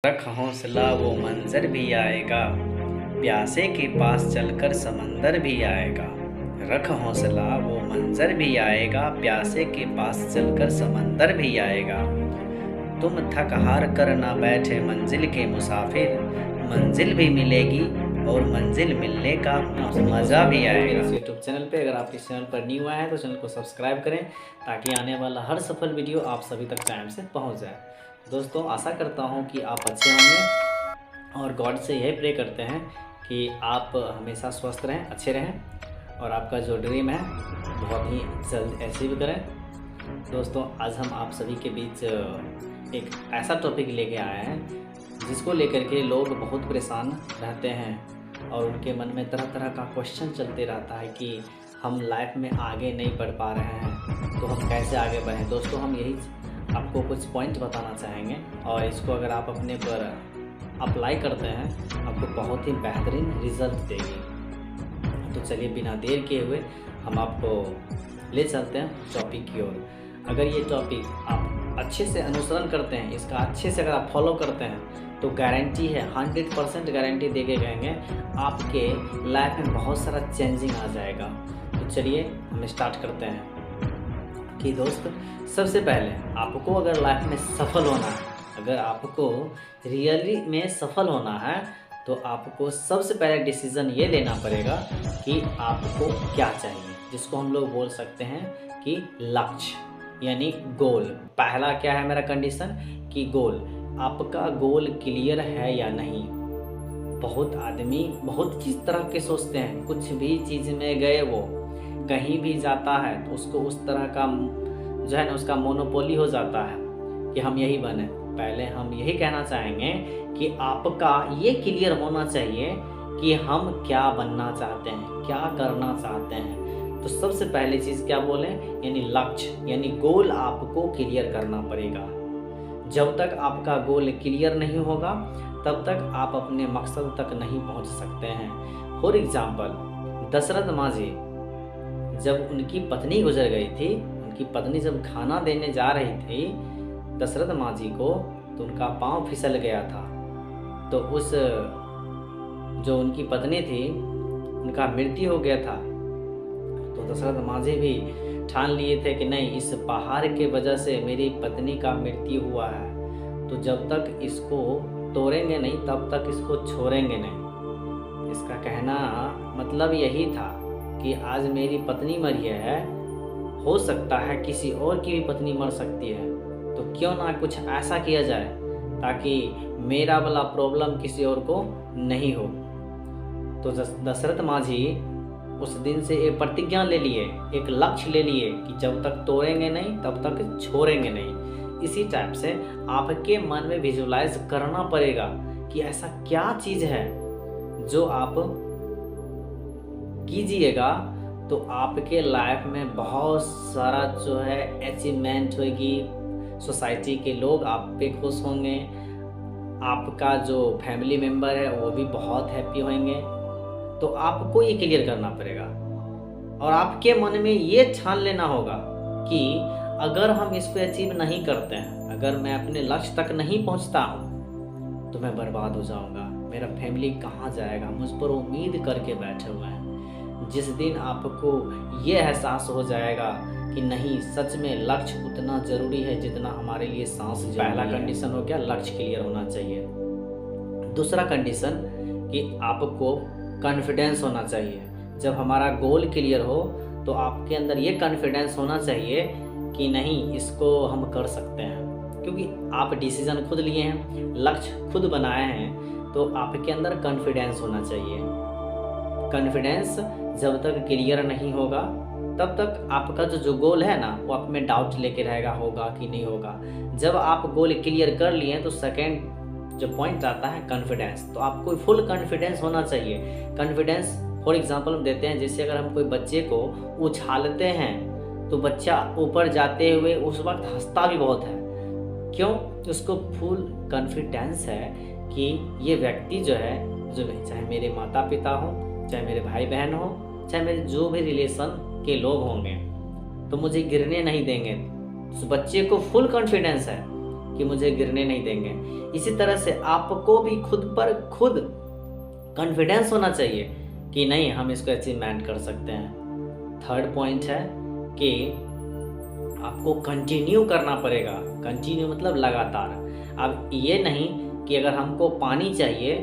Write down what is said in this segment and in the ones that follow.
रख हौसला वो मंजर भी आएगा, प्यासे के पास चलकर समंदर भी आएगा। रख हौसला वो मंजर भी आएगा, प्यासे के पास चलकर समंदर भी आएगा। तुम थक हार कर ना बैठे मंजिल के मुसाफिर, मंजिल भी मिलेगी और मंजिल मिलने का मज़ा भी आएगा। इस यूट्यूब चैनल पे अगर आप इस चैनल पर न्यू आए हैं तो चैनल को सब्सक्राइब करें ताकि आने वाला हर सफल वीडियो आप सभी तक टाइम से पहुंच जाए। दोस्तों, आशा करता हूं कि आप अच्छे होंगे और गॉड से यही प्रे करते हैं कि आप हमेशा स्वस्थ रहें, अच्छे रहें और आपका जो ड्रीम है बहुत ही जल्द अचीव करें। दोस्तों, आज हम आप सभी के बीच एक ऐसा टॉपिक लेके आए हैं जिसको लेकर के लोग बहुत परेशान रहते हैं और उनके मन में तरह तरह का क्वेश्चन चलते रहता है कि हम लाइफ में आगे नहीं बढ़ पा रहे हैं तो हम कैसे आगे बढ़ें। दोस्तों, हम यही आपको कुछ पॉइंट बताना चाहेंगे और इसको अगर आप अपने पर अप्लाई करते हैं आपको बहुत ही बेहतरीन रिजल्ट देगी। तो चलिए बिना देर किए हुए हम आपको ले चलते हैं टॉपिक की ओर। अगर ये टॉपिक आप अच्छे से अनुसरण करते हैं, इसका अच्छे से अगर आप फॉलो करते हैं तो गारंटी है, 100% गारंटी दे के कहेंगे आपके लाइफ में बहुत सारा चेंजिंग आ जाएगा। तो चलिए हम स्टार्ट करते हैं कि दोस्त, सबसे पहले आपको अगर लाइफ में सफल होना है, अगर आपको रियली में सफल होना है तो आपको सबसे पहले डिसीज़न ये लेना पड़ेगा कि आपको क्या चाहिए, जिसको हम लोग बोल सकते हैं कि लक्ष्य यानी गोल। पहला क्या है मेरा कंडीशन कि गोल, आपका गोल क्लियर है या नहीं। बहुत आदमी बहुत चीज़ तरह के सोचते हैं, कुछ भी चीज़ में गए वो कहीं भी जाता है तो उसको उस तरह का जो है ना उसका मोनोपोली हो जाता है कि हम यही बने। पहले हम यही कहना चाहेंगे कि आपका ये क्लियर होना चाहिए कि हम क्या बनना चाहते हैं, क्या करना चाहते हैं। तो सबसे पहली चीज़ क्या बोलें, यानी लक्ष्य यानी गोल आपको क्लियर करना पड़ेगा। जब तक आपका गोल क्लियर नहीं होगा तब तक आप अपने मकसद तक नहीं पहुंच सकते हैं। फॉर एग्जाम्पल, दशरथ मांझी जब उनकी पत्नी गुजर गई थी, उनकी पत्नी जब खाना देने जा रही थी दशरथ मांझी को तो उनका पाँव फिसल गया था। तो उस जो उनकी पत्नी थी उनका मृत्यु हो गया था। तो दशरथ मांझी भी ठान लिए थे कि नहीं, इस पहाड़ के वजह से मेरी पत्नी का मृत्यु हुआ है तो जब तक इसको तोड़ेंगे नहीं तब तक इसको छोड़ेंगे नहीं। इसका कहना मतलब यही था कि आज मेरी पत्नी मरी है, हो सकता है किसी और की भी पत्नी मर सकती है, तो क्यों ना कुछ ऐसा किया जाए ताकि मेरा वाला प्रॉब्लम किसी और को नहीं हो। तो दशरथ मांझी उस दिन से एक प्रतिज्ञा ले लिए, एक लक्ष्य ले लिए कि जब तक तोड़ेंगे नहीं तब तक छोड़ेंगे नहीं। इसी टाइप से आपके मन में विजुलाइज करना पड़ेगा कि ऐसा क्या चीज़ है जो आप कीजिएगा तो आपके लाइफ में बहुत सारा जो है अचीवमेंट होगी, सोसाइटी के लोग आप पे खुश होंगे, आपका जो फैमिली मेम्बर है वो भी बहुत हैप्पी होंगे। तो आपको ये क्लियर करना पड़ेगा और आपके मन में ये ठान लेना होगा कि अगर हम इसको अचीव नहीं करते हैं, अगर मैं अपने लक्ष्य तक नहीं पहुंचता हूं तो मैं बर्बाद हो जाऊंगा, मेरा फैमिली कहाँ जाएगा, मुझ पर उम्मीद करके बैठे हुए हैं। जिस दिन आपको ये एहसास हो जाएगा कि नहीं, सच में लक्ष्य उतना ज़रूरी है जितना हमारे लिए सांस जरूरी है। पहला कंडीशन हो गया, लक्ष्य क्लियर होना चाहिए। दूसरा कंडीशन कि आपको कॉन्फिडेंस होना चाहिए। जब हमारा गोल क्लियर हो तो आपके अंदर ये कॉन्फिडेंस होना चाहिए कि नहीं, इसको हम कर सकते हैं, क्योंकि आप डिसीजन खुद लिए हैं, लक्ष्य खुद बनाए हैं, तो आपके अंदर कॉन्फिडेंस होना चाहिए। कॉन्फिडेंस जब तक क्लियर नहीं होगा तब तक आपका जो गोल है ना वो आप में डाउट लेके रहेगा, होगा कि नहीं होगा। जब आप गोल क्लियर कर लिए तो सेकेंड जो पॉइंट आता है कॉन्फिडेंस, तो आपको फुल कॉन्फिडेंस होना चाहिए। कॉन्फिडेंस फॉर एग्जांपल हम देते हैं, जैसे अगर हम कोई बच्चे को उछालते हैं तो बच्चा ऊपर जाते हुए उस वक्त हंसता भी बहुत है। क्यों? उसको फुल कॉन्फिडेंस है कि ये व्यक्ति जो है, जो चाहे मेरे माता पिता हो, चाहे मेरे भाई बहन हो, चाहे मेरे जो भी रिलेशन के लोग होंगे तो मुझे गिरने नहीं देंगे। उस बच्चे को फुल कॉन्फिडेंस है कि मुझे गिरने नहीं देंगे। इसी तरह से आपको भी खुद पर खुद कॉन्फिडेंस होना चाहिए कि नहीं, हम इसको अचीवमेंट कर सकते हैं। थर्ड पॉइंट है कि आपको कंटिन्यू करना पड़ेगा। कंटिन्यू मतलब लगातार। अब ये नहीं कि अगर हमको पानी चाहिए,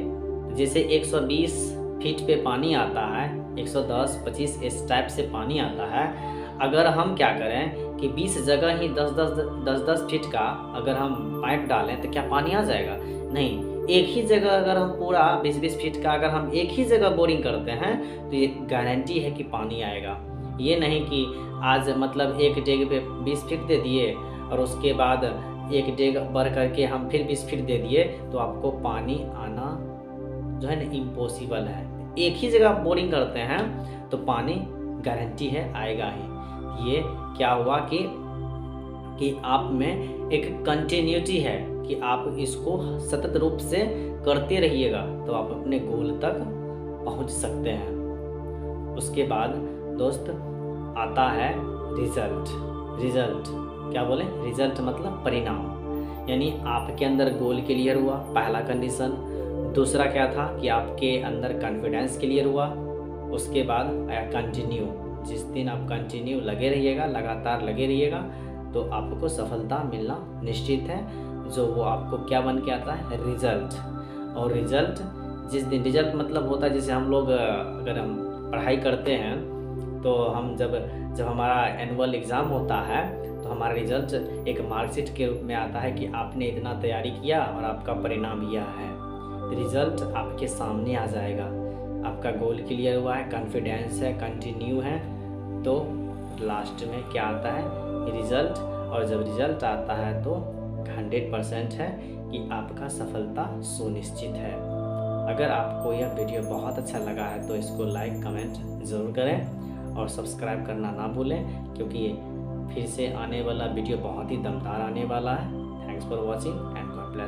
जैसे 120 फीट पे पानी आता है, 110, 25 इस टाइप से पानी आता है, अगर हम क्या करें कि 20 जगह ही 10-10 फीट का अगर हम पाइप डालें तो क्या पानी आ जाएगा? नहीं। एक ही जगह अगर हम पूरा 20-20 फीट का अगर हम एक ही जगह बोरिंग करते हैं तो ये गारंटी है कि पानी आएगा। ये नहीं कि आज मतलब एक डेग पे 20 फीट दे दिए और उसके बाद एक डेग बढ़ करके हम फिर 20 फीट दे दिए तो आपको पानी आना जो है ना इम्पॉसिबल है। एक ही जगह बोरिंग करते हैं तो पानी गारंटी है आएगा ही। ये क्या हुआ कि आप में एक कंटिन्यूटी है कि आप इसको सतत रूप से करते रहिएगा तो आप अपने गोल तक पहुंच सकते हैं। उसके बाद दोस्त आता है रिजल्ट। रिजल्ट क्या बोले? रिजल्ट मतलब परिणाम, यानी आपके अंदर गोल क्लियर हुआ, पहला कंडीशन। दूसरा क्या था कि आपके अंदर कॉन्फिडेंस क्लियर हुआ। उसके बाद आया कंटिन्यू। जिस दिन आप कंटिन्यू लगे रहिएगा, लगातार लगे रहिएगा तो आपको सफलता मिलना निश्चित है, जो वो आपको क्या बन के आता है? रिजल्ट। और रिजल्ट जिस दिन, रिजल्ट मतलब होता है जैसे हम लोग अगर हम पढ़ाई करते हैं तो हम जब हमारा एनुअल एग्ज़ाम होता है तो हमारा रिजल्ट एक मार्कशीट के रूप में आता है कि आपने इतना तैयारी किया और आपका परिणाम यह है। रिजल्ट आपके सामने आ जाएगा। आपका गोल क्लियर हुआ है, कॉन्फिडेंस है, कंटिन्यू है, तो लास्ट में क्या आता है? रिजल्ट। और जब रिजल्ट आता है तो 100% है कि आपका सफलता सुनिश्चित है। अगर आपको यह वीडियो बहुत अच्छा लगा है तो इसको लाइक कमेंट ज़रूर करें और सब्सक्राइब करना ना भूलें, क्योंकि फिर से आने वाला वीडियो बहुत ही दमदार आने वाला है। Thanks for watching.